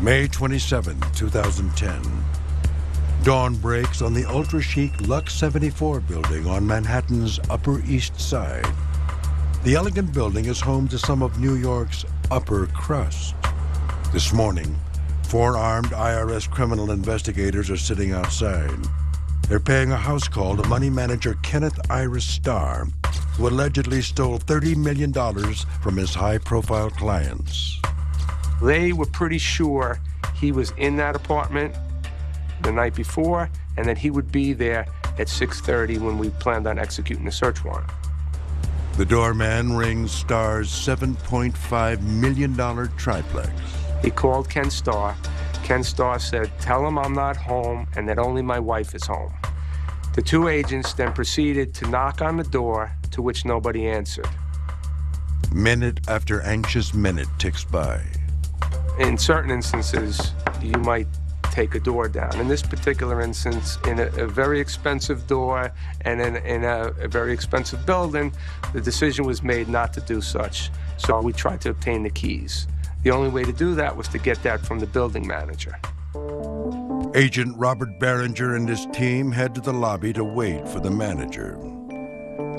May 27, 2010. Dawn breaks on the ultra-chic Lux 74 building on Manhattan's Upper East Side. The elegant building is home to some of New York's upper crust. This morning, 4 armed IRS criminal investigators are sitting outside. They're paying a house call to money manager Kenneth Ira Starr, who allegedly stole $30 million from his high-profile clients. They were pretty sure he was in that apartment the night before, and that he would be there at 6:30 when we planned on executing the search warrant. The doorman rings Starr's $7.5 million triplex. He called Ken Starr. Ken Starr said, "Tell him I'm not home and that only my wife is home." The 2 agents then proceeded to knock on the door, to which nobody answered. Minute after anxious minute ticks by. In certain instances, you might take a door down. In this particular instance, in a very expensive door and in a very expensive building, the decision was made not to do such. So we tried to obtain the keys. The only way to do that was to get that from the building manager. Agent Robert Berenger and his team head to the lobby to wait for the manager.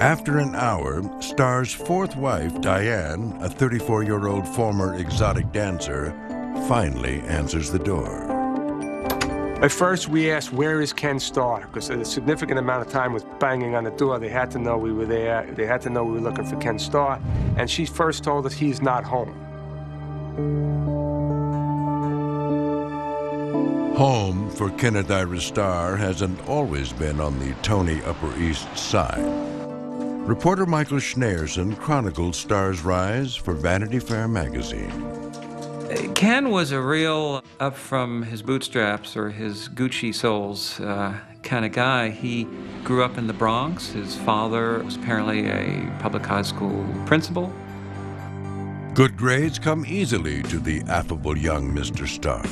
After an hour, Starr's 4th wife, Diane, a 34-year-old former exotic dancer, finally answers the door. At first, we asked, "Where is Ken Starr?" Because a significant amount of time was banging on the door. They had to know we were there. They had to know we were looking for Ken Starr. And she first told us he's not home. Home for Kenneth Ira Starr hasn't always been on the Tony Upper East Side. Reporter Michael Schneerson chronicled Starr's rise for Vanity Fair magazine. Ken was a real up from his bootstraps or his Gucci soles kind of guy. He grew up in the Bronx. His father was apparently a public high school principal. Good grades come easily to the affable young Mr. Starr.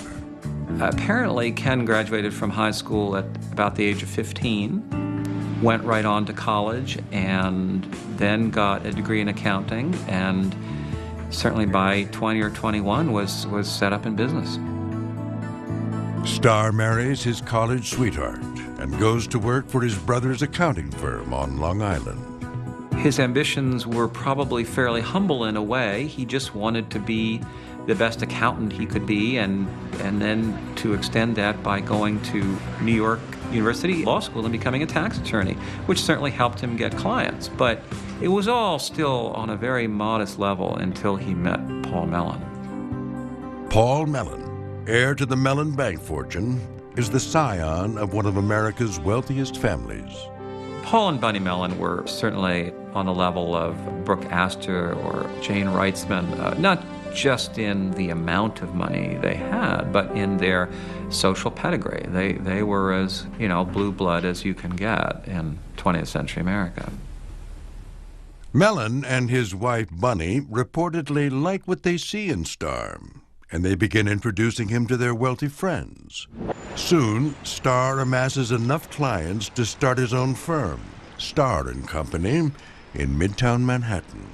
Apparently, Ken graduated from high school at about the age of 15, went right on to college, and then got a degree in accounting, and certainly by 20 or 21 was set up in business. Starr marries his college sweetheart and goes to work for his brother's accounting firm on Long Island. His ambitions were probably fairly humble in a way. He just wanted to be the best accountant he could be, and then to extend that by going to New York University Law School and becoming a tax attorney, which certainly helped him get clients. But it was all still on a very modest level until he met Paul Mellon. Paul Mellon, heir to the Mellon bank fortune, is the scion of one of America's wealthiest families. Paul and Bunny Mellon were certainly on the level of Brooke Astor or Jane Reitzman, not just in the amount of money they had, but in their social pedigree. They were as, blue blood as you can get in 20th century America. Mellon and his wife Bunny reportedly like what they see in Starr, and they begin introducing him to their wealthy friends. Soon, Starr amasses enough clients to start his own firm, Starr & Company, in Midtown Manhattan.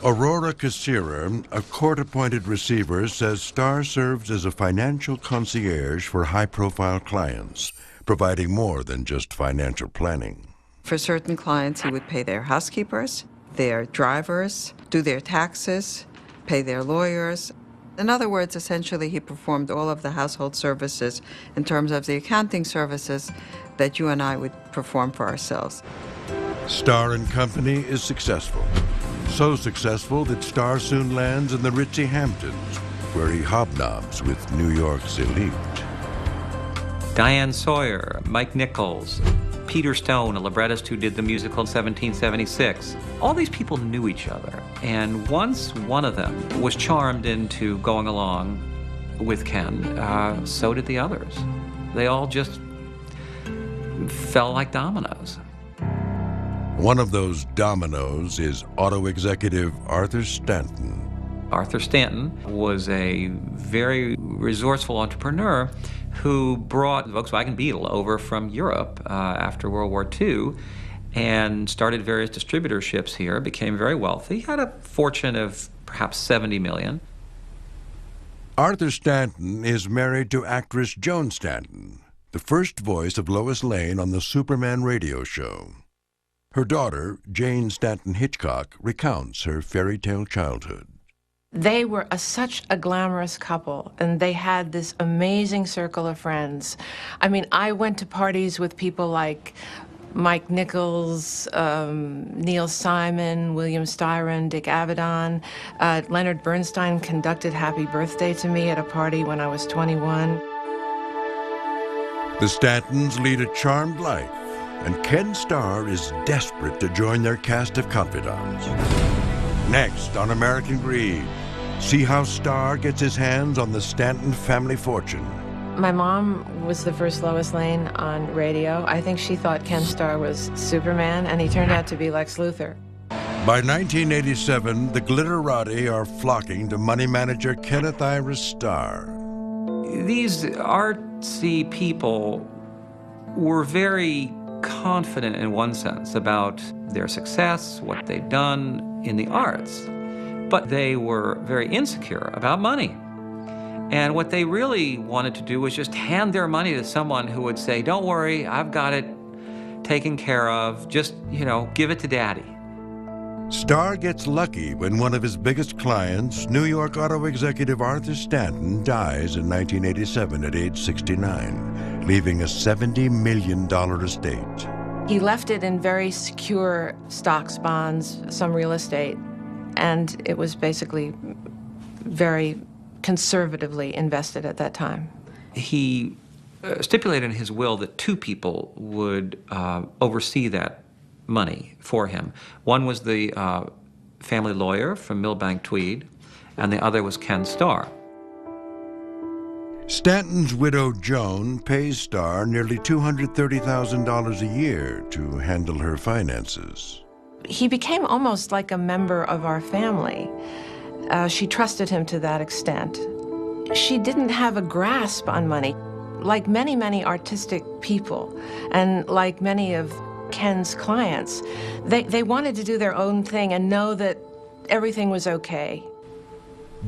Aurora Kassirer, a court-appointed receiver, says Starr serves as a financial concierge for high-profile clients, providing more than just financial planning. For certain clients, he would pay their housekeepers, their drivers, do their taxes, pay their lawyers. In other words, essentially, he performed all of the household services in terms of the accounting services that you and I would perform for ourselves. Starr & Company is successful. So successful that Starr soon lands in the ritzy Hamptons, where he hobnobs with New York's elite. Diane Sawyer, Mike Nichols, Peter Stone, a librettist who did the musical in 1776. All these people knew each other, and once one of them was charmed into going along with Ken, so did the others. They all just fell like dominoes. One of those dominoes is auto executive Arthur Stanton. Arthur Stanton was a very resourceful entrepreneur who brought the Volkswagen Beetle over from Europe after World War II and started various distributorships here, became very wealthy, had a fortune of perhaps $70 million. Arthur Stanton is married to actress Joan Stanton, the first voice of Lois Lane on the Superman radio show. Her daughter, Jane Stanton Hitchcock, recounts her fairy tale childhood. They were such a glamorous couple, and they had this amazing circle of friends. I mean, I went to parties with people like Mike Nichols, Neil Simon, William Styron, Dick Avedon. Leonard Bernstein conducted Happy Birthday to me at a party when I was 21. The Stantons lead a charmed life, and Ken Starr is desperate to join their cast of confidants. Next on American Greed, see how Starr gets his hands on the Stanton family fortune. My mom was the first Lois Lane on radio. I think she thought Ken Starr was Superman, and he turned out to be Lex Luthor. By 1987, the glitterati are flocking to money manager Kenneth Ira Starr. These artsy people were very confident in one sense about their success, what they'd done in the arts, but they were very insecure about money. And what they really wanted to do was just hand their money to someone who would say, don't worry, I've got it taken care of, just, give it to Daddy. Starr gets lucky when one of his biggest clients, New York auto executive Arthur Stanton, dies in 1987 at age 69, leaving a $70 million estate. He left it in very secure stocks, bonds, some real estate, and it was basically very conservatively invested at that time. He stipulated in his will that two people would oversee that money for him. One was the family lawyer from Millbank Tweed, and the other was Ken Starr. Stanton's widow, Joan, pays Starr nearly $230,000 a year to handle her finances. He became almost like a member of our family. She trusted him to that extent. She didn't have a grasp on money. Like many, many artistic people, and like many of Ken's clients, they wanted to do their own thing and know that everything was okay.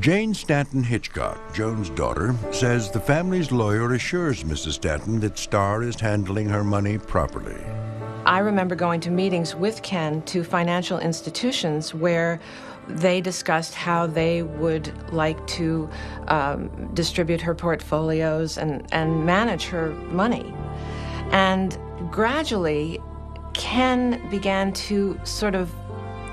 Jane Stanton Hitchcock, Joan's daughter, says the family's lawyer assures Mrs. Stanton that Starr is handling her money properly. I remember going to meetings with Ken to financial institutions where they discussed how they would like to distribute her portfolios and manage her money. And gradually, Ken began to sort of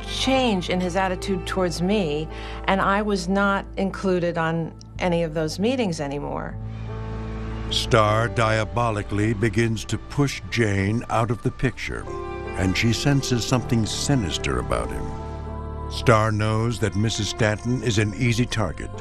change in his attitude towards me, and I was not included on any of those meetings anymore. Starr diabolically begins to push Jane out of the picture, and she senses something sinister about him. Starr knows that Mrs. Stanton is an easy target,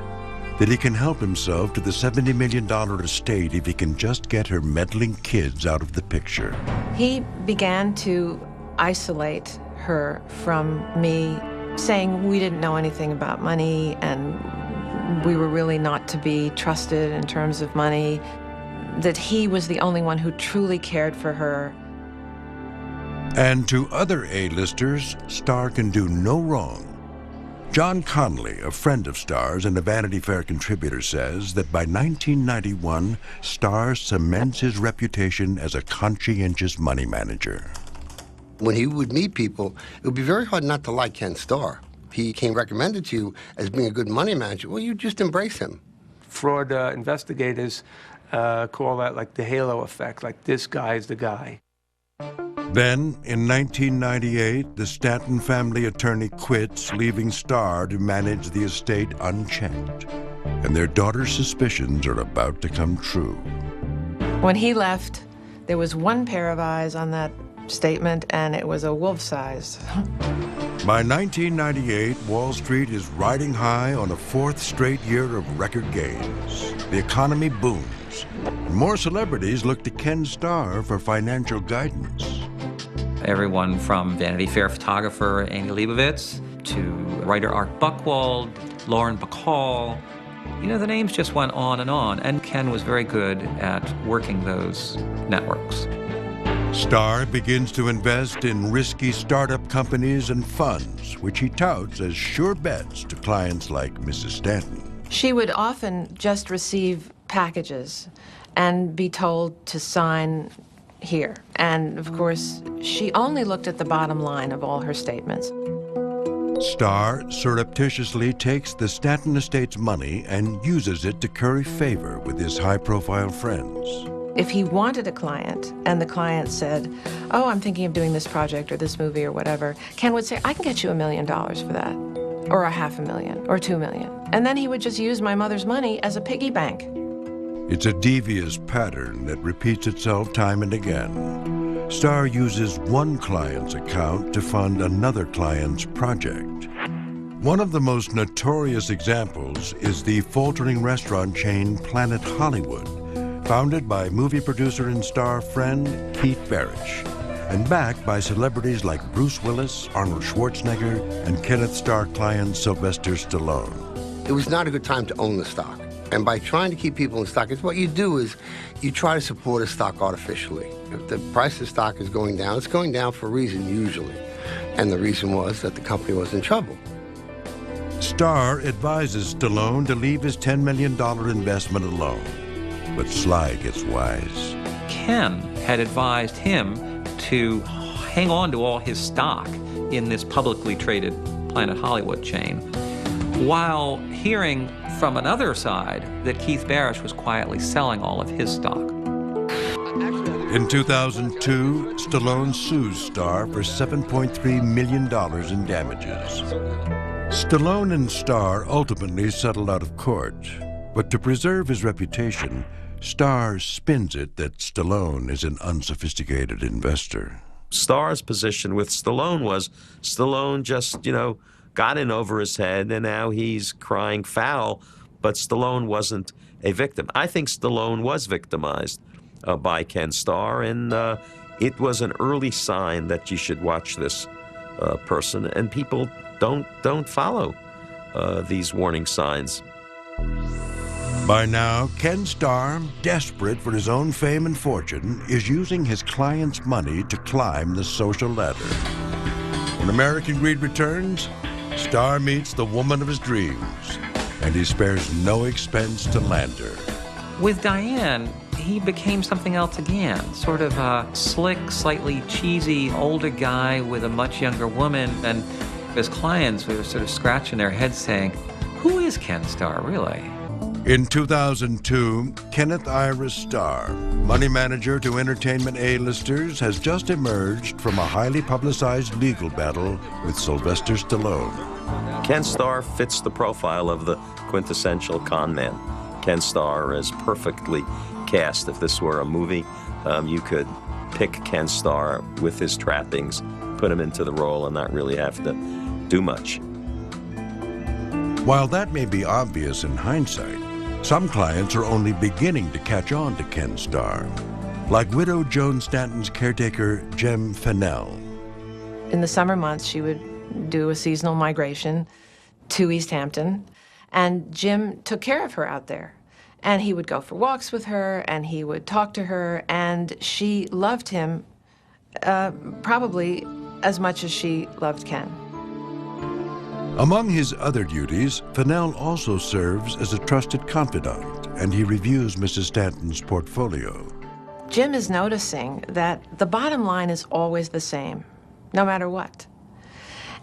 that he can help himself to the $70 million estate if he can just get her meddling kids out of the picture. He began to isolate her from me, saying we didn't know anything about money and we were really not to be trusted in terms of money, that he was the only one who truly cared for her. And to other A-listers, Starr can do no wrong. John Connolly, a friend of Starr's and a Vanity Fair contributor, says that by 1991, Starr cements his reputation as a conscientious money manager. When he would meet people, it would be very hard not to like Ken Starr. He came recommended to you as being a good money manager. Well, you just embrace him. Fraud investigators call that like the halo effect, like this guy is the guy. Then, in 1998, the Stanton family attorney quits, leaving Starr to manage the estate unchecked. And their daughter's suspicions are about to come true. When he left, there was one pair of eyes on that statement, and it was a wolf's eyes. By 1998, Wall Street is riding high on a fourth straight year of record gains. The economy booms. More celebrities look to Ken Starr for financial guidance. Everyone from Vanity Fair photographer Amy Leibovitz to writer Art Buchwald, Lauren Bacall. The names just went on, and Ken was very good at working those networks. Starr begins to invest in risky startup companies and funds, which he touts as sure bets to clients like Mrs. Stanton. She would often just receive packages and be told to sign here. And of course, she only looked at the bottom line of all her statements. Starr surreptitiously takes the Stanton estate's money and uses it to curry favor with his high-profile friends. If he wanted a client and the client said, oh, I'm thinking of doing this project or this movie or whatever, Ken would say, I can get you $1 million for that, or $500,000, or $2 million. And then he would just use my mother's money as a piggy bank. It's a devious pattern that repeats itself time and again. Starr uses one client's account to fund another client's project. One of the most notorious examples is the faltering restaurant chain Planet Hollywood, founded by movie producer and star friend Keith Barish, and backed by celebrities like Bruce Willis, Arnold Schwarzenegger, and Kenneth Starr client Sylvester Stallone. It was not a good time to own the stock. And by trying to keep people in stock, it's what you do is you try to support a stock artificially. If the price of stock is going down, it's going down for a reason usually. And the reason was that the company was in trouble. Starr advises Stallone to leave his $10 million investment alone. But Sly gets wise. Ken had advised him to hang on to all his stock in this publicly traded Planet Hollywood chain, while hearing from another side that Keith Barish was quietly selling all of his stock. In 2002, Stallone sues Starr for $7.3 million in damages. Stallone and Starr ultimately settled out of court, but to preserve his reputation, Starr spins it that Stallone is an unsophisticated investor. Starr's position with Stallone was Stallone just, got in over his head, and now he's crying foul, but Stallone wasn't a victim. I think Stallone was victimized by Ken Starr, and it was an early sign that you should watch this person, and people don't follow these warning signs. By now, Ken Starr, desperate for his own fame and fortune, is using his client's money to climb the social ladder. When American Greed returns, Starr meets the woman of his dreams, and he spares no expense to land her. With Diane, he became something else again, sort of a slick, slightly cheesy older guy with a much younger woman, and his clients were sort of scratching their heads saying, who is Ken Starr, really? In 2002, Kenneth Ira Starr, money manager to entertainment A-listers, has just emerged from a highly publicized legal battle with Sylvester Stallone. Ken Starr fits the profile of the quintessential con man. Ken Starr is perfectly cast. If this were a movie, you could pick Ken Starr with his trappings, put him into the role, and not really have to do much. While that may be obvious in hindsight, some clients are only beginning to catch on to Ken Starr, like widow Joan Stanton's caretaker, Jem Fennell. In the summer months, she would do a seasonal migration to East Hampton, and Jim took care of her out there. And he would go for walks with her, and he would talk to her, and she loved him probably as much as she loved Ken. Among his other duties, Fennell also serves as a trusted confidant, and he reviews Mrs. Stanton's portfolio. Jim is noticing that the bottom line is always the same, no matter what.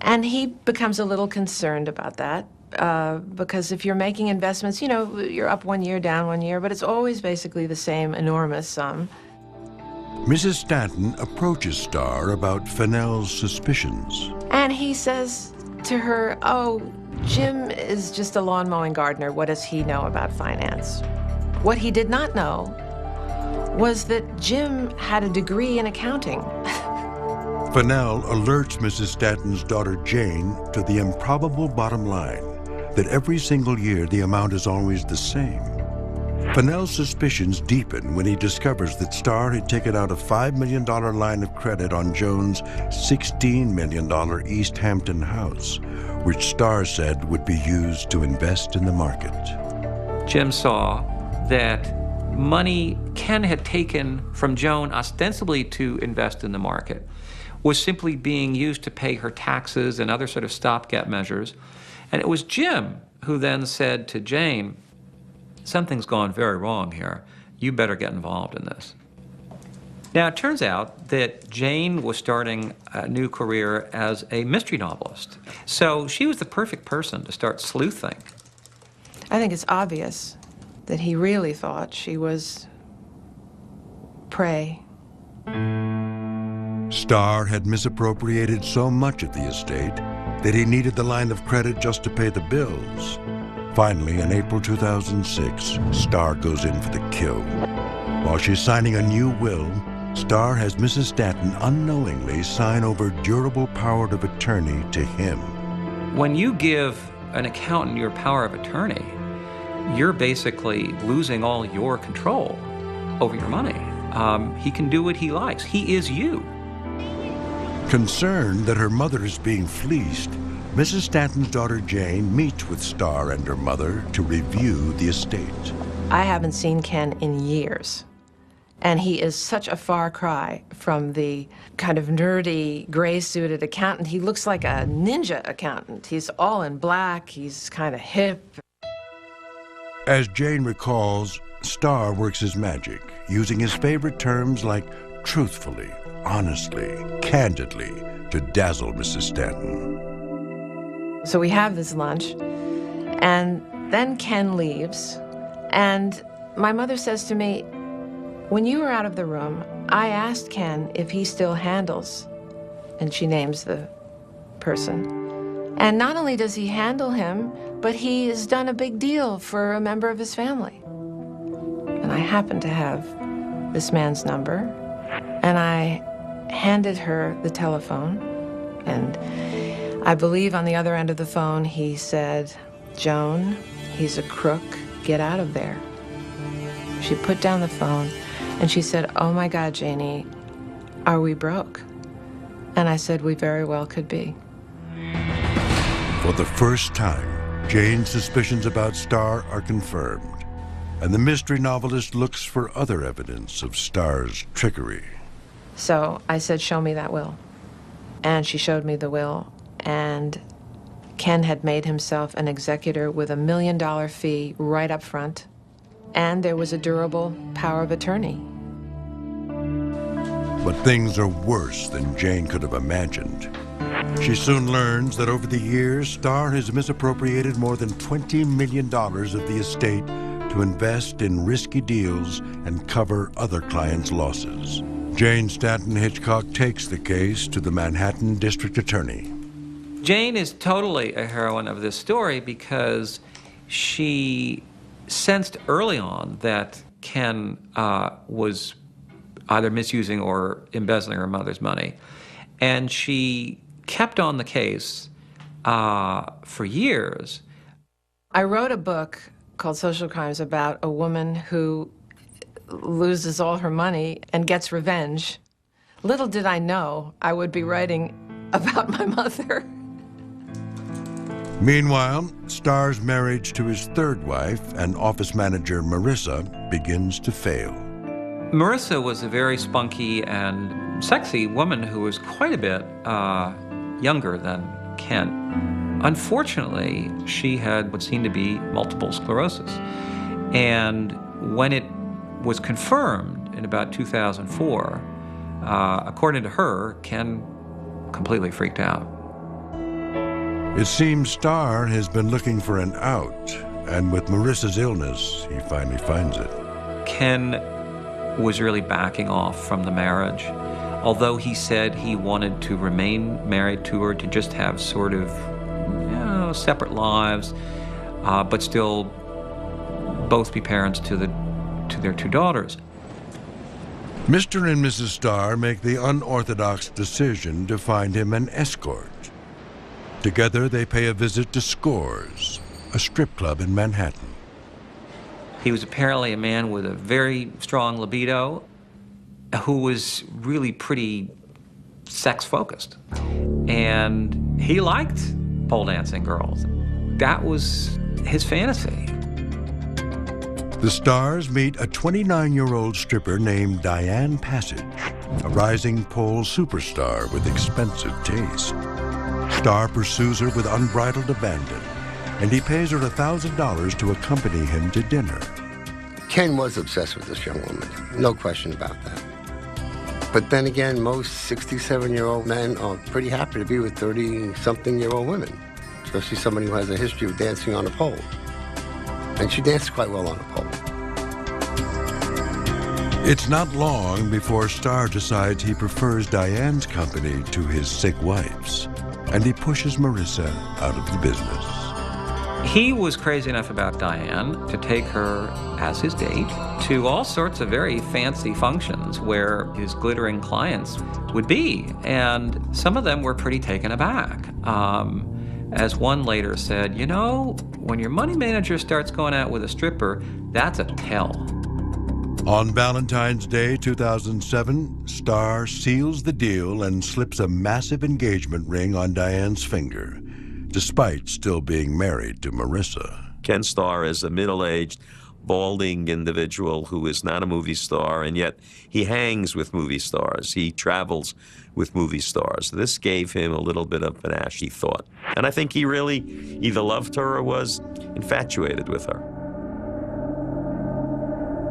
And he becomes a little concerned about that, because if you're making investments, you're up 1 year, down 1 year, but it's always basically the same enormous sum. Mrs. Stanton approaches Starr about Fennell's suspicions. And he says to her, oh, Jim is just a lawn mowing gardener. What does he know about finance? What he did not know was that Jim had a degree in accounting. Fennell alerts Mrs. Stanton's daughter Jane to the improbable bottom line, that every single year the amount is always the same. Fennell's suspicions deepen when he discovers that Starr had taken out a $5 million line of credit on Joan's $16 million East Hampton house, which Starr said would be used to invest in the market. Jim saw that money Ken had taken from Joan ostensibly to invest in the market was simply being used to pay her taxes and other sort of stopgap measures. And it was Jim who then said to Jane, something's gone very wrong here. You better get involved in this. Now, it turns out that Jane was starting a new career as a mystery novelist. So she was the perfect person to start sleuthing. I think it's obvious that he really thought she was prey. Starr had misappropriated so much of the estate that he needed the line of credit just to pay the bills. Finally, in April 2006, Starr goes in for the kill. While she's signing a new will, Starr has Mrs. Stanton unknowingly sign over durable power of attorney to him. When you give an accountant your power of attorney, you're basically losing all your control over your money. He can do what he likes. He is you. Concerned that her mother is being fleeced, Mrs. Stanton's daughter Jane meets with Starr and her mother to review the estate. I haven't seen Ken in years. And he is such a far cry from the kind of nerdy, gray-suited accountant. He looks like a ninja accountant. He's all in black, he's kind of hip. As Jane recalls, Starr works his magic, using his favorite terms like truthfully, honestly, candidly, to dazzle Mrs. Stanton. So we have this lunch, and then Ken leaves, and my mother says to me, when you were out of the room, I asked Ken if he still handles, and she names the person. And not only does he handle him, but he has done a big deal for a member of his family. And I happen to have this man's number, and I handed her the telephone, and I believe on the other end of the phone he said, Joan, he's a crook, get out of there. She put down the phone, and she said, oh my God, Janie, are we broke? And I said, we very well could be. For the first time, Jane's suspicions about Starr are confirmed, and the mystery novelist looks for other evidence of Starr's trickery. So I said, show me that will. And she showed me the will, and Ken had made himself an executor with $1 million fee right up front. And there was a durable power of attorney. But things are worse than Jane could have imagined. She soon learns that over the years, Starr has misappropriated more than $20 million of the estate to invest in risky deals and cover other clients' losses. Jane Stanton Hitchcock takes the case to the Manhattan District Attorney. Jane is totally a heroine of this story because she sensed early on that Ken was either misusing or embezzling her mother's money. And she kept on the case for years. I wrote a book called Social Crimes about a woman who loses all her money and gets revenge. Little did I know I would be writing about my mother. Meanwhile, Starr's marriage to his third wife and office manager Marissa begins to fail. Marissa was a very spunky and sexy woman who was quite a bit younger than Ken. Unfortunately, she had what seemed to be multiple sclerosis. And when it was confirmed in about 2004, according to her, Ken completely freaked out. It seems Starr has been looking for an out, and with Marissa's illness, he finally finds it. Ken was really backing off from the marriage, although he said he wanted to remain married to her, to just have sort of, separate lives, but still both be parents to their two daughters. Mr. and Mrs. Starr make the unorthodox decision to find him an escort. Together, they pay a visit to Scores, a strip club in Manhattan. He was apparently a man with a very strong libido who was really pretty sex-focused. And he liked pole dancing girls. That was his fantasy. The Starrs meet a 29-year-old stripper named Diane Passage, a rising pole superstar with expensive taste. Starr pursues her with unbridled abandon, and he pays her $1,000 to accompany him to dinner. Ken was obsessed with this young woman, no question about that. But then again, most 67-year-old men are pretty happy to be with 30-something-year-old women, especially somebody who has a history of dancing on a pole. And she danced quite well on a pole. It's not long before Starr decides he prefers Diane's company to his sick wife's, and he pushes Marissa out of the business. He was crazy enough about Diane to take her as his date to all sorts of very fancy functions where his glittering clients would be, and some of them were pretty taken aback. As one later said, you know, when your money manager starts going out with a stripper, that's a tell. On Valentine's Day 2007, Starr seals the deal and slips a massive engagement ring on Diane's finger, despite still being married to Marissa. Ken Starr is a middle-aged, balding individual who is not a movie star, and yet he hangs with movie stars. He travels with movie stars. This gave him a little bit of panache, he thought. And I think he really either loved her or was infatuated with her.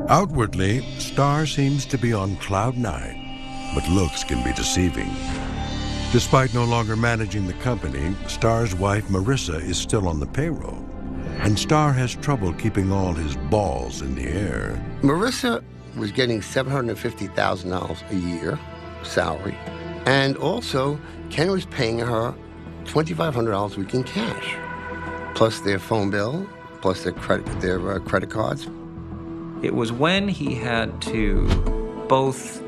Outwardly, Starr seems to be on cloud nine, but looks can be deceiving. Despite no longer managing the company, Starr's wife Marissa is still on the payroll, and Starr has trouble keeping all his balls in the air. Marissa was getting $750,000 a year salary, and also Ken was paying her $2,500 a week in cash, plus their phone bill, plus their credit cards. It was when he had to both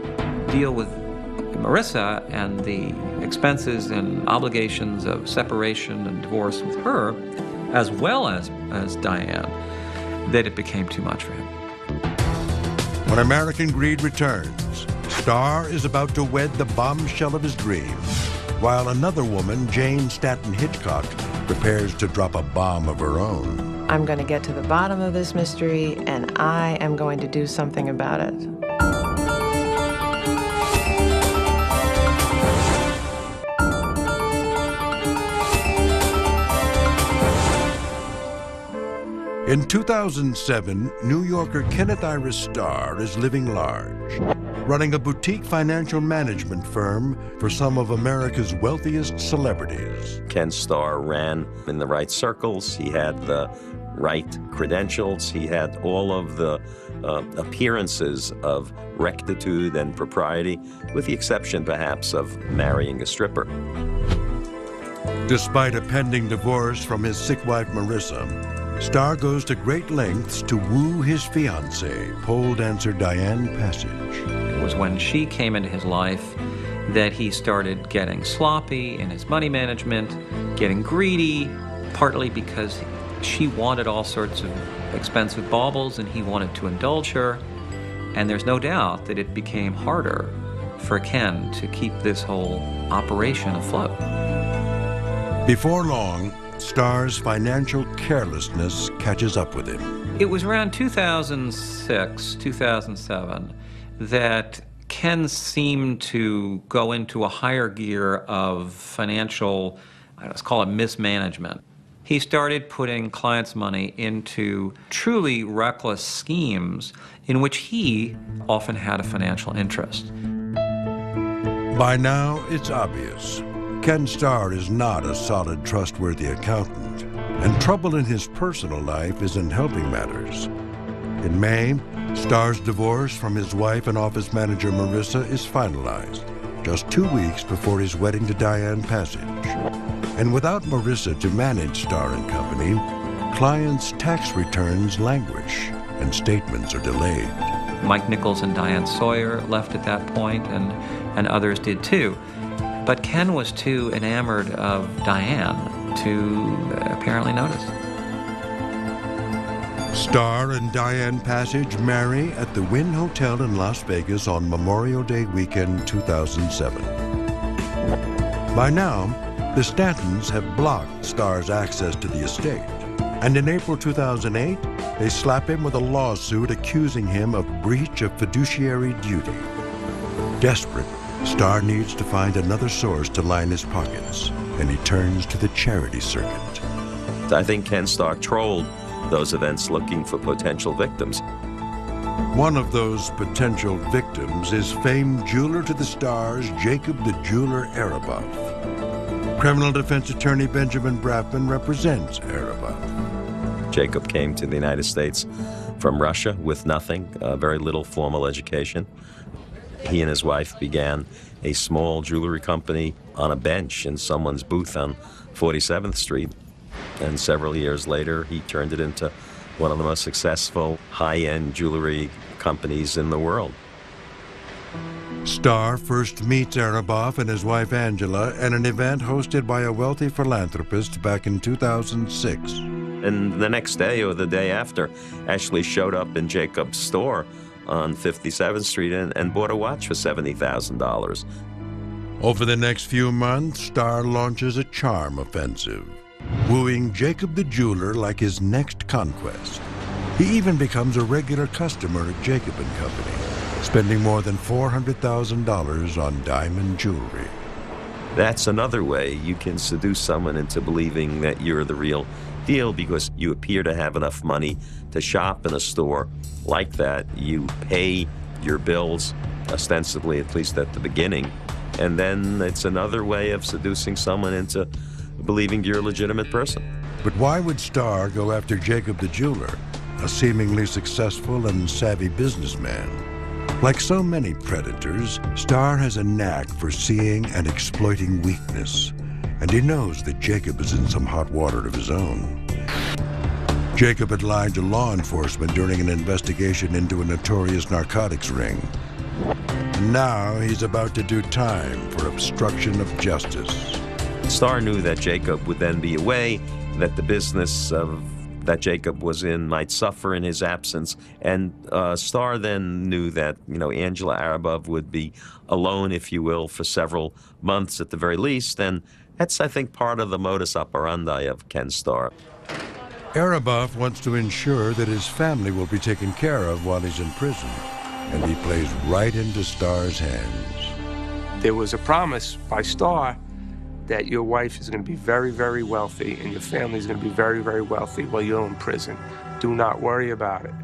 deal with Marissa and the expenses and obligations of separation and divorce with her, as well as Diane, that it became too much for him. When American Greed returns, Starr is about to wed the bombshell of his dreams, while another woman, Jane Stanton Hitchcock, prepares to drop a bomb of her own. I'm going to get to the bottom of this mystery, and I am going to do something about it. In 2007, New Yorker Kenneth Ira Starr is living large, running a boutique financial management firm for some of America's wealthiest celebrities. Ken Starr ran in the right circles. He had the right credentials. He had all of the appearances of rectitude and propriety, with the exception, perhaps, of marrying a stripper. Despite a pending divorce from his sick wife, Marissa, Starr goes to great lengths to woo his fiancée, pole dancer Diane Passage. It was when she came into his life that he started getting sloppy in his money management, getting greedy, partly because she wanted all sorts of expensive baubles and he wanted to indulge her. And there's no doubt that it became harder for Ken to keep this whole operation afloat. Before long, Starr's financial carelessness catches up with him. It was around 2006, 2007, that Ken seemed to go into a higher gear of financial, let's call it mismanagement. He started putting clients' money into truly reckless schemes in which he often had a financial interest. By now, it's obvious. Ken Starr is not a solid, trustworthy accountant, and trouble in his personal life isn't helping matters. In May, Starr's divorce from his wife and office manager Marissa is finalized, just 2 weeks before his wedding to Diane Passage. And without Marissa to manage Starr and Company, clients' tax returns languish and statements are delayed. Mike Nichols and Diane Sawyer left at that point, and others did too. But Ken was too enamored of Diane to apparently notice. Starr and Diane Passage marry at the Wynn Hotel in Las Vegas on Memorial Day weekend 2007. By now, the Stantons have blocked Starr's access to the estate, and in April 2008, they slap him with a lawsuit accusing him of breach of fiduciary duty. Desperate, Starr needs to find another source to line his pockets, and he turns to the charity circuit. I think Ken Starr trolled those events looking for potential victims. One of those potential victims is famed jeweler to the stars, Jacob the Jeweler Araboff. Criminal defense attorney Benjamin Brafman represents Araboff. Jacob came to the United States from Russia with nothing, very little formal education. He and his wife began a small jewelry company on a bench in someone's booth on 47th Street. And several years later, he turned it into one of the most successful high-end jewelry companies in the world. Starr first meets Araboff and his wife Angela at an event hosted by a wealthy philanthropist back in 2006. And the next day or the day after, actually showed up in Jacob's store on 57th Street and bought a watch for $70,000. Over the next few months, Starr launches a charm offensive, wooing Jacob the Jeweler like his next conquest. He even becomes a regular customer at Jacob & Company, spending more than $400,000 on diamond jewelry. That's another way you can seduce someone into believing that you're the real deal because you appear to have enough money to shop in a store like that. You pay your bills, ostensibly, at least at the beginning, and then it's another way of seducing someone into believing you're a legitimate person. But why would Starr go after Jacob the Jeweler, a seemingly successful and savvy businessman? Like so many predators, Starr has a knack for seeing and exploiting weakness, and he knows that Jacob is in some hot water of his own. Jacob had lied to law enforcement during an investigation into a notorious narcotics ring. Now he's about to do time for obstruction of justice. Starr knew that Jacob would then be away, that the business that Jacob was in might suffer in his absence, and Starr then knew that, Angela Araboff would be alone, if you will, for several months at the very least, and that's, I think, part of the modus operandi of Ken Starr. Araboff wants to ensure that his family will be taken care of while he's in prison, and he plays right into Starr's hands. There was a promise by Starr that your wife is going to be very, very wealthy and your family is going to be very, very wealthy while you're in prison. Do not worry about it.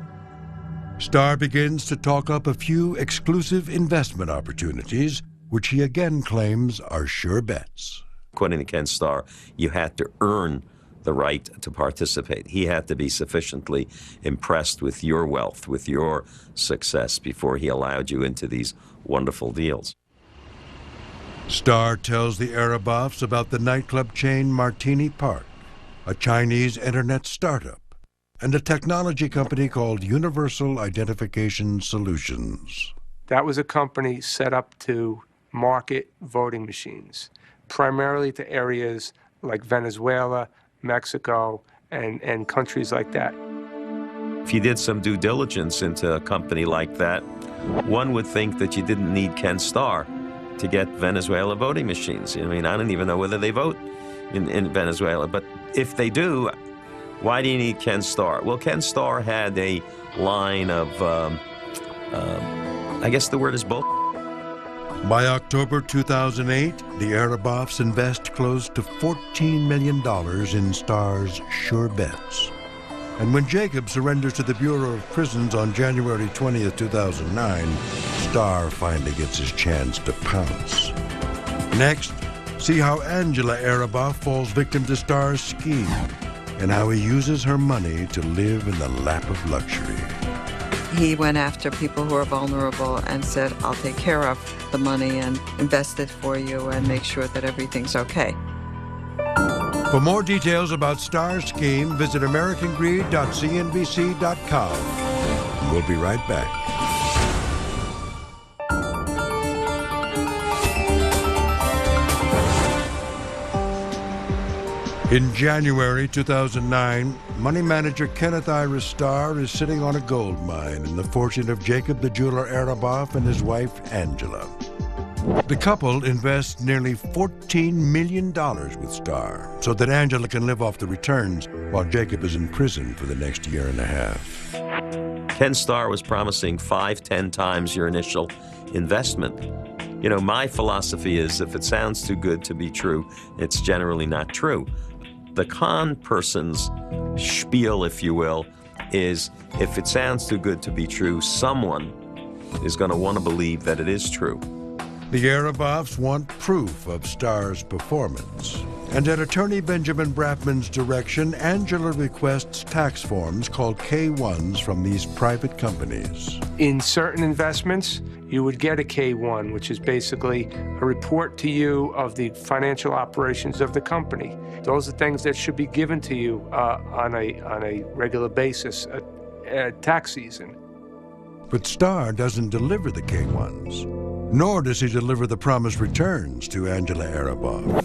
Starr begins to talk up a few exclusive investment opportunities, which he again claims are sure bets. According to Ken Starr, you had to earn the right to participate. He had to be sufficiently impressed with your wealth, with your success, before he allowed you into these wonderful deals. Starr tells the Araboffs about the nightclub chain Martini Park, a Chinese internet startup, and a technology company called Universal Identification Solutions. That was a company set up to market voting machines, primarily to areas like Venezuela, Mexico, and countries like that. If you did some due diligence into a company like that, one would think that you didn't need Ken Starr to get Venezuela voting machines. I don't even know whether they vote in Venezuela, but if they do, why do you need Ken Starr? Well, Ken Starr had a line of, I guess the word is bull. By October 2008, the Araboffs invest close to $14 million in Starr's sure bets. And when Jacob surrenders to the Bureau of Prisons on January 20th, 2009, Starr finally gets his chance to pounce. Next, see how Angela Araboff falls victim to Starr's scheme and how he uses her money to live in the lap of luxury. He went after people who are vulnerable and said, I'll take care of the money and invest it for you and make sure that everything's okay. For more details about Starr's scheme, visit AmericanGreed.cnbc.com. We'll be right back. In January 2009, money manager Kenneth Ira Starr is sitting on a gold mine in the fortune of Jacob the Jeweler Araboff and his wife, Angela. The couple invests nearly $14 million with Starr so that Angela can live off the returns while Jacob is in prison for the next year and a half. Ken Starr was promising 5-10 times your initial investment. My philosophy is if it sounds too good to be true, it's generally not true. The con person's spiel, if you will, is if it sounds too good to be true, someone is going to want to believe that it is true. The Arabovs want proof of Starr's performance. And at attorney Benjamin Brafman's direction, Angela requests tax forms called K-1s from these private companies. In certain investments, you would get a K-1, which is basically a report to you of the financial operations of the company. Those are things that should be given to you on a regular basis at tax season. But Starr doesn't deliver the K-1s, nor does he deliver the promised returns to Angela Arabov.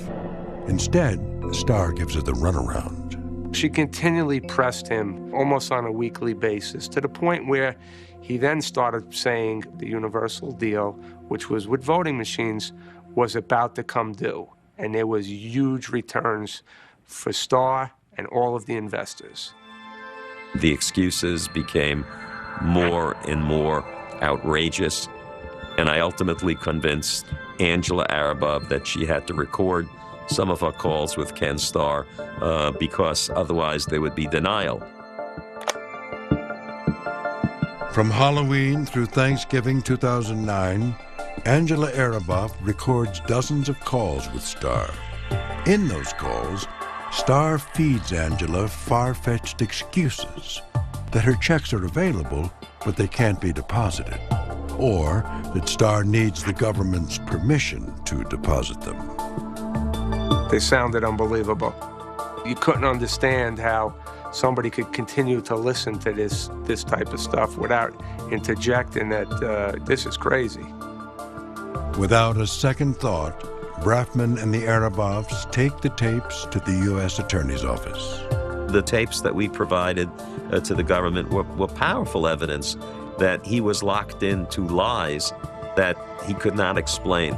Instead, Starr gives her the runaround. She continually pressed him almost on a weekly basis, to the point where he then started saying the Universal deal, which was with voting machines, was about to come due. And there was huge returns for Starr and all of the investors. The excuses became more and more outrageous, and I ultimately convinced Angela Arabov that she had to record some of our calls with Ken Starr because otherwise there would be denial. From Halloween through Thanksgiving 2009, Angela Arabov records dozens of calls with Starr. In those calls, Starr feeds Angela far-fetched excuses that her checks are available, but they can't be deposited, or that Starr needs the government's permission to deposit them. They sounded unbelievable. You couldn't understand how somebody could continue to listen to this type of stuff without interjecting that this is crazy. Without a second thought, Brafman and the Arabovs take the tapes to the U.S. Attorney's Office. The tapes that we provided to the government were powerful evidence that he was locked into lies that he could not explain.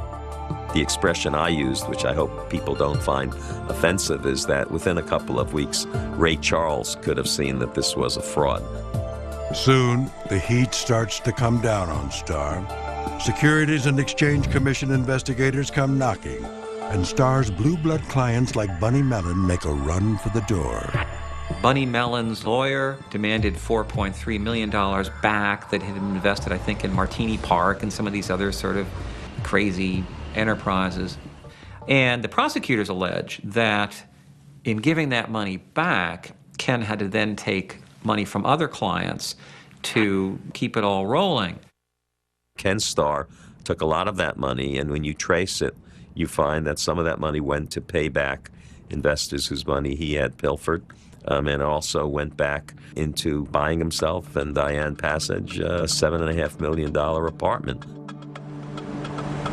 The expression I used, which I hope people don't find offensive, is that within a couple of weeks, Ray Charles could have seen that this was a fraud. Soon, the heat starts to come down on Starr. Securities and Exchange Commission investigators come knocking, and Starr's blue blood clients like Bunny Mellon make a run for the door. Bunny Mellon's lawyer demanded $4.3 million back that had been invested, I think, in Martini Park and some of these other sort of crazy enterprises. And the prosecutors allege that in giving that money back, Ken had to then take money from other clients to keep it all rolling. Ken Starr took a lot of that money, and when you trace it, you find that some of that money went to pay back investors whose money he had pilfered, and also went back into buying himself and Diane Passage a $7.5 million apartment.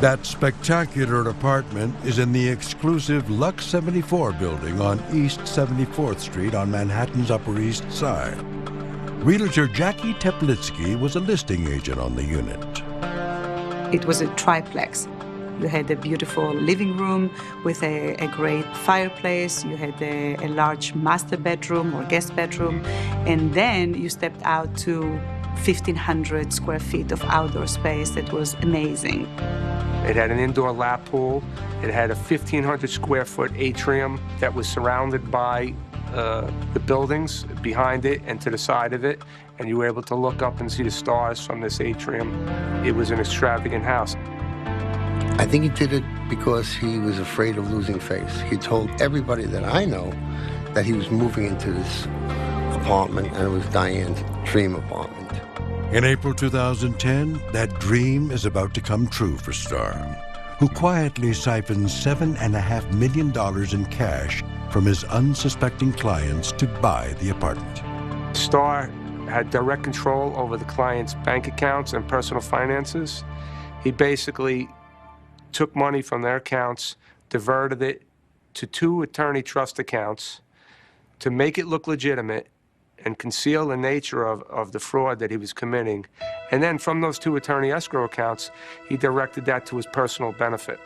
That spectacular apartment is in the exclusive Lux 74 building on East 74th Street on Manhattan's Upper East Side. Realtor Jackie Teplitsky was a listing agent on the unit. It was a triplex. You had a beautiful living room with a great fireplace. You had a large master bedroom or guest bedroom. And then you stepped out to 1,500 square feet of outdoor space that was amazing. It had an indoor lap pool. It had a 1,500 square foot atrium that was surrounded by the buildings behind it and to the side of it. And you were able to look up and see the stars from this atrium. It was an extravagant house. I think he did it because he was afraid of losing face. He told everybody that I know that he was moving into this apartment, and it was Diane's dream apartment. In April 2010, that dream is about to come true for Starr, who quietly siphons $7.5 million in cash from his unsuspecting clients to buy the apartment. Starr had direct control over the clients' bank accounts and personal finances. He basically took money from their accounts, diverted it to 2 attorney trust accounts to make it look legitimate and conceal the nature of the fraud that he was committing. And then from those 2 attorney escrow accounts, he directed that to his personal benefit.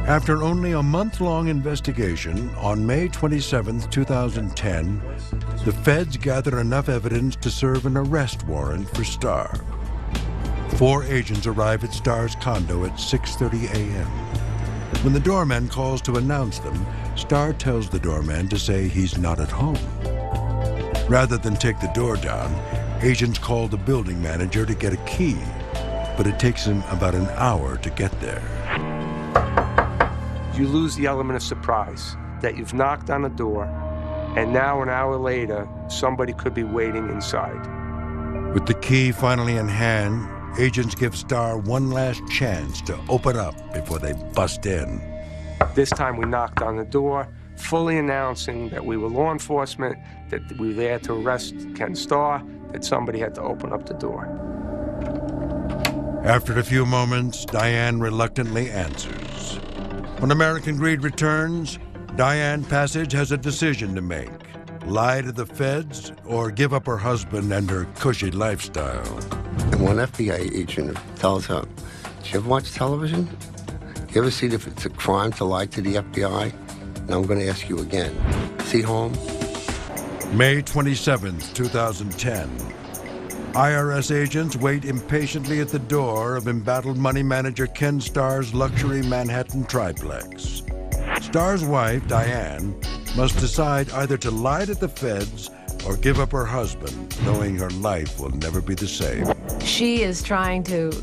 After only a month-long investigation, on May 27, 2010, the feds gather enough evidence to serve an arrest warrant for Starr. 4 agents arrive at Starr's condo at 6:30 a.m. When the doorman calls to announce them, Starr tells the doorman to say he's not at home. Rather than take the door down, agents call the building manager to get a key, but it takes him about an hour to get there. You lose the element of surprise that you've knocked on a door, and now an hour later, somebody could be waiting inside. With the key finally in hand, agents give Starr one last chance to open up before they bust in. This time we knocked on the door, fully announcing that we were law enforcement, that we were there to arrest Ken Starr, that somebody had to open up the door. After a few moments, Diane reluctantly answers. When American Greed returns, Diane Passage has a decision to make. Lie to the feds or give up her husband and her cushy lifestyle. And one FBI agent tells her, "Do you ever watch television? You ever see if it's a crime to lie to the FBI? Now I'm going to ask you again. See home?" May 27th, 2010. IRS agents wait impatiently at the door of embattled money manager Ken Starr's luxury Manhattan triplex. Starr's wife, Diane, must decide either to lie to the feds or give up her husband, knowing her life will never be the same. She is trying to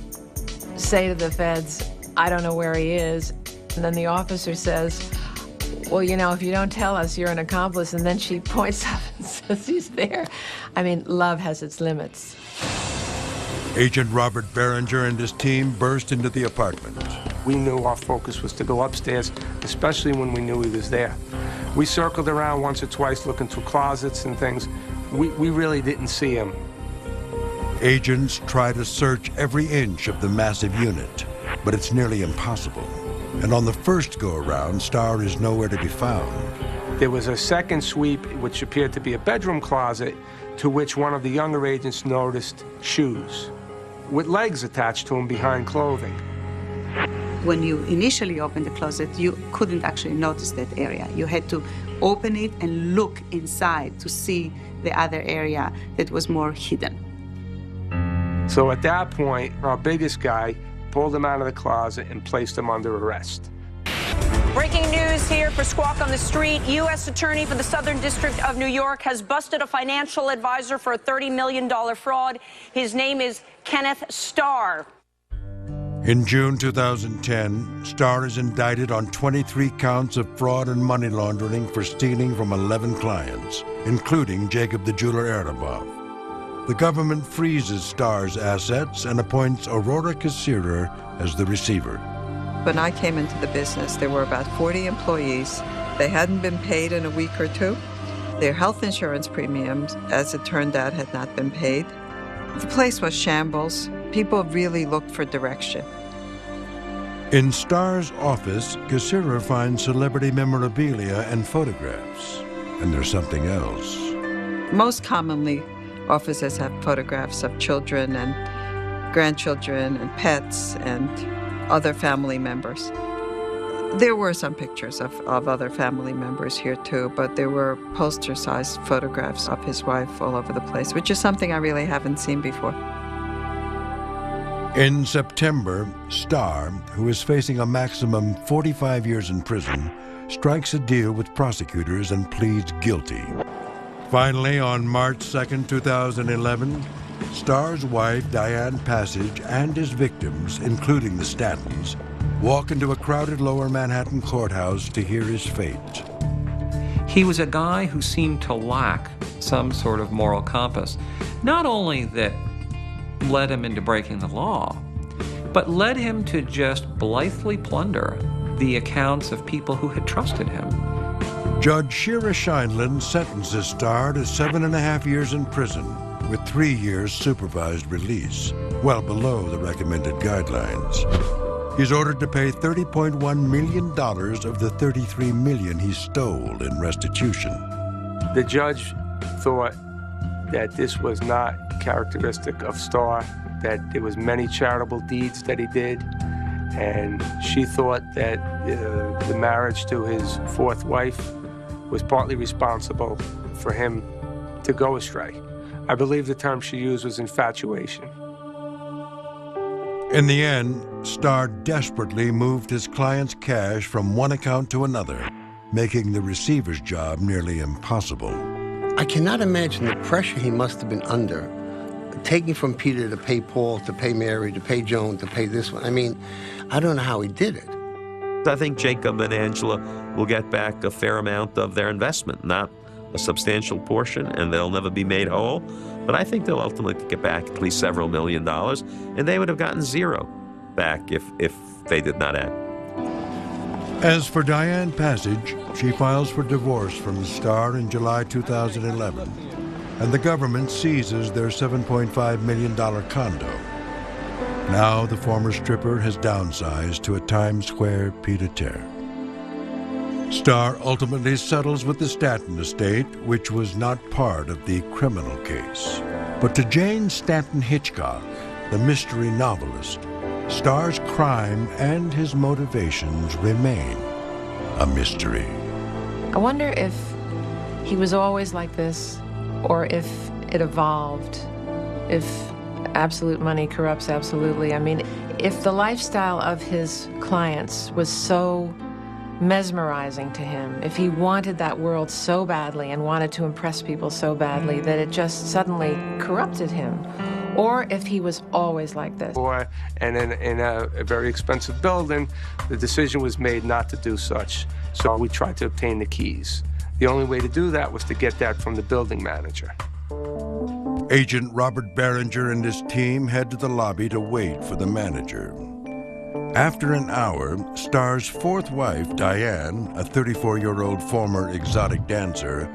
say to the feds, "I don't know where he is." And then the officer says, "Well, you know, if you don't tell us, you're an accomplice." And then she points up and says he's there. I mean, love has its limits. Agent Robert Berenger and his team burst into the apartment. We knew our focus was to go upstairs, especially when we knew he was there. We circled around once or twice looking through closets and things. We really didn't see him. Agents try to search every inch of the massive unit, but it's nearly impossible. And on the first go-around, Starr is nowhere to be found. There was a second sweep, which appeared to be a bedroom closet, to which one of the younger agents noticed shoes with legs attached to them behind clothing. When you initially opened the closet, you couldn't actually notice that area. You had to open it and look inside to see the other area that was more hidden. So at that point, our biggest guy pulled him out of the closet and placed him under arrest. Breaking news here for Squawk on the Street. U.S. Attorney for the Southern District of New York has busted a financial advisor for a $30 million fraud. His name is Kenneth Starr. In June 2010, Starr is indicted on 23 counts of fraud and money laundering for stealing from 11 clients, including Jacob the Jeweler Erdoboff. The government freezes Starr's assets and appoints Aurora Kassirer as the receiver. When I came into the business, there were about 40 employees. They hadn't been paid in a week or two. Their health insurance premiums, as it turned out, had not been paid. The place was shambles. People really looked for direction. In Starr's office, Kassirer finds celebrity memorabilia and photographs. And there's something else. Most commonly, offices have photographs of children and grandchildren and pets and other family members. There were some pictures of other family members here too, but there were poster-sized photographs of his wife all over the place, which is something I really haven't seen before. In September, Starr, who is facing a maximum 45 years in prison, strikes a deal with prosecutors and pleads guilty. Finally, on March 2, 2011, Starr's wife, Diane Passage, and his victims, including the Stantons, walk into a crowded lower Manhattan courthouse to hear his fate. He was a guy who seemed to lack some sort of moral compass. Not only that led him into breaking the law, but led him to just blithely plunder the accounts of people who had trusted him. Judge Shira Scheindlin sentences Starr to 7.5 years in prison, with 3 years supervised release, well below the recommended guidelines. He's ordered to pay $30.1 million of the $33 million he stole in restitution. The judge thought that this was not characteristic of Starr, that there was many charitable deeds that he did, and she thought that the marriage to his fourth wife was partly responsible for him to go astray. I believe the term she used was infatuation. In the end, Starr desperately moved his client's cash from one account to another, making the receiver's job nearly impossible. I cannot imagine the pressure he must have been under, taking from Peter to pay Paul, to pay Mary, to pay Joan, to pay this one. I mean, I don't know how he did it. I think Jacob and Angela will get back a fair amount of their investment, not a substantial portion, and they'll never be made whole. But I think they'll ultimately get back at least several $1 million, and they would have gotten zero back if they did not act. As for Diane Passage, she files for divorce from Starr in July 2011, and the government seizes their $7.5 million condo. Now the former stripper has downsized to a Times Square pied-à-terre. Starr ultimately settles with the Stanton estate, which was not part of the criminal case. But to Jane Stanton Hitchcock, the mystery novelist, Starr's crime and his motivations remain a mystery. I wonder if he was always like this, or if it evolved, if absolute money corrupts absolutely. I mean, if the lifestyle of his clients was so mesmerizing to him, if he wanted that world so badly and wanted to impress people so badly that it just suddenly corrupted him, or if he was always like this. And in a very expensive building, the decision was made not to do such. So we tried to obtain the keys. The only way to do that was to get that from the building manager. Agent Robert Behringer and his team head to the lobby to wait for the manager. After an hour, Starr's fourth wife, Diane, a 34-year-old former exotic dancer,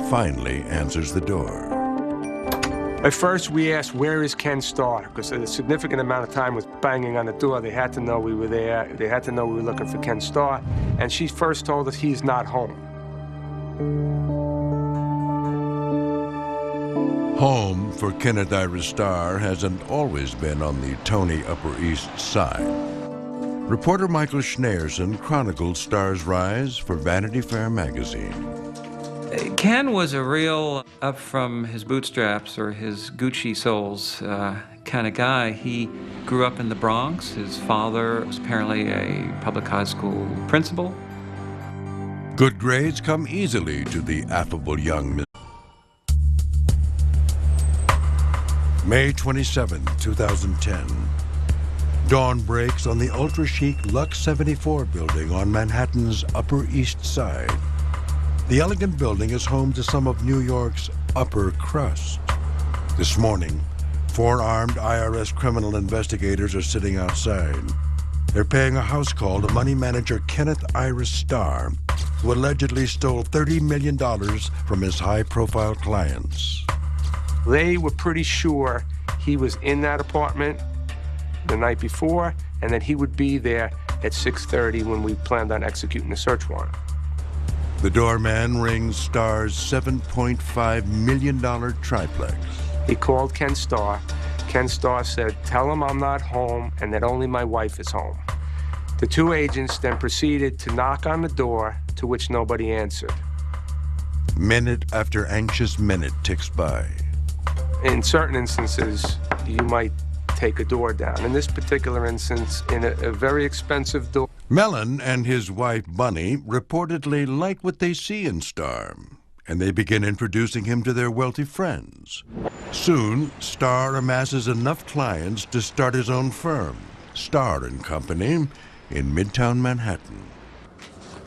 finally answers the door. At first, we asked, where is Ken Starr? Because a significant amount of time was banging on the door. They had to know we were there. They had to know we were looking for Ken Starr. And she first told us he's not home. Home for Kenneth Ira Starr hasn't always been on the Tony Upper East Side. Reporter Michael Schneerson chronicled Starr's rise for Vanity Fair magazine. Ken was a real up from his bootstraps or his Gucci soles kind of guy. He grew up in the Bronx. His father was apparently a public high school principal. Good grades come easily to the affable young man. May 27, 2010. Dawn breaks on the ultra-chic Lux 74 building on Manhattan's Upper East Side. The elegant building is home to some of New York's upper crust. This morning, 4 armed IRS criminal investigators are sitting outside. They're paying a house call to money manager Kenneth Ira Starr, who allegedly stole $30 million from his high-profile clients. They were pretty sure he was in that apartment the night before, and that he would be there at 6:30 when we planned on executing the search warrant. The doorman rings Starr's $7.5 million triplex. He called Ken Starr. Ken Starr said, tell him I'm not home and that only my wife is home. The 2 agents then proceeded to knock on the door, to which nobody answered. Minute after anxious minute ticks by. In certain instances, you might take a door down. In this particular instance, in a very expensive door. Mellon and his wife, Bunny, reportedly like what they see in Starr, and they begin introducing him to their wealthy friends. Soon, Starr amasses enough clients to start his own firm, Starr & Company, in Midtown Manhattan.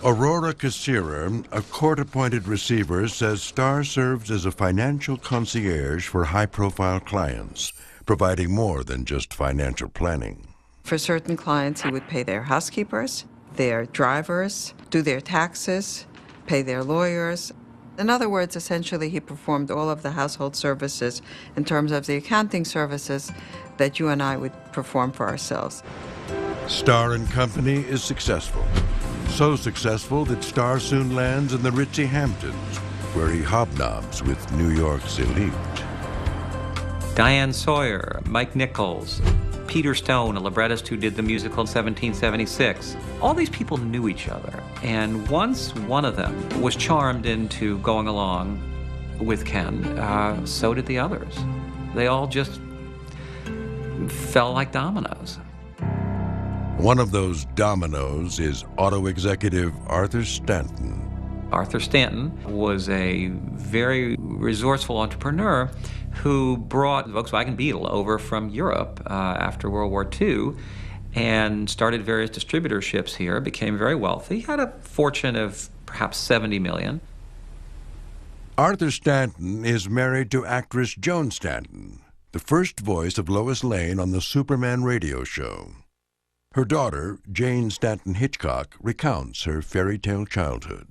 Aurora Kassira, a court-appointed receiver, says Starr serves as a financial concierge for high-profile clients, providing more than just financial planning. For certain clients, he would pay their housekeepers, their drivers, do their taxes, pay their lawyers. In other words, essentially, he performed all of the household services in terms of the accounting services that you and I would perform for ourselves. Starr & Company is successful. So successful that Starr soon lands in the ritzy Hamptons, where he hobnobs with New York's elite. Diane Sawyer, Mike Nichols, Peter Stone, a librettist who did the musical in 1776. All these people knew each other, and once one of them was charmed into going along with Ken, so did the others. They all just fell like dominoes. One of those dominoes is auto executive Arthur Stanton. Arthur Stanton was a very resourceful entrepreneur who brought the Volkswagen Beetle over from Europe after World War II and started various distributorships here, became very wealthy, had a fortune of perhaps $70 million. Arthur Stanton is married to actress Joan Stanton, the first voice of Lois Lane on the Superman radio show. Her daughter, Jane Stanton Hitchcock, recounts her fairy tale childhood.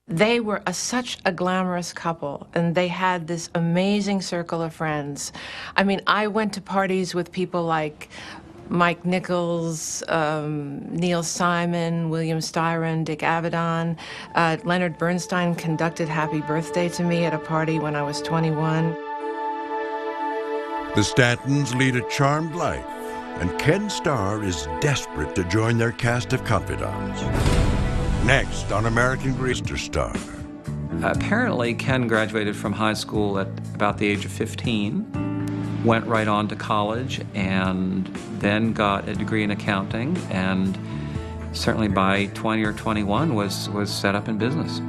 They were such a glamorous couple, and they had this amazing circle of friends. I mean, I went to parties with people like Mike Nichols, Neil Simon, William Styron, Dick Avedon. Leonard Bernstein conducted Happy Birthday to me at a party when I was 21. The Stantons lead a charmed life, and Ken Starr is desperate to join their cast of confidants. Next on American Greed Starr. Apparently, Ken graduated from high school at about the age of 15, went right on to college, and then got a degree in accounting, and certainly by 20 or 21 was set up in business.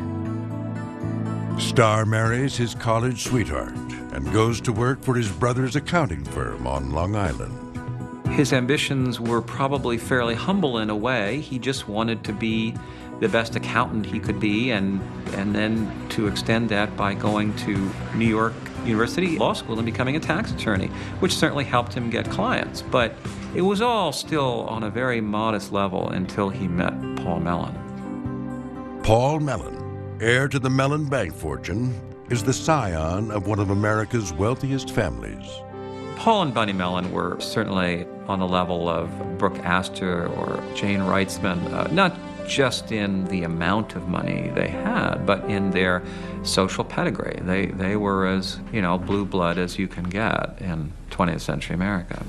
Starr marries his college sweetheart and goes to work for his brother's accounting firm on Long Island. His ambitions were probably fairly humble in a way. He just wanted to be the best accountant he could be, and then to extend that by going to New York University Law School and becoming a tax attorney, which certainly helped him get clients. But it was all still on a very modest level until he met Paul Mellon. Paul Mellon, heir to the Mellon bank fortune, is the scion of one of America's wealthiest families. Paul and Bunny Mellon were certainly on the level of Brooke Astor or Jane Reitzman, not just in the amount of money they had, but in their social pedigree. They were as, blue blood as you can get in 20th century America.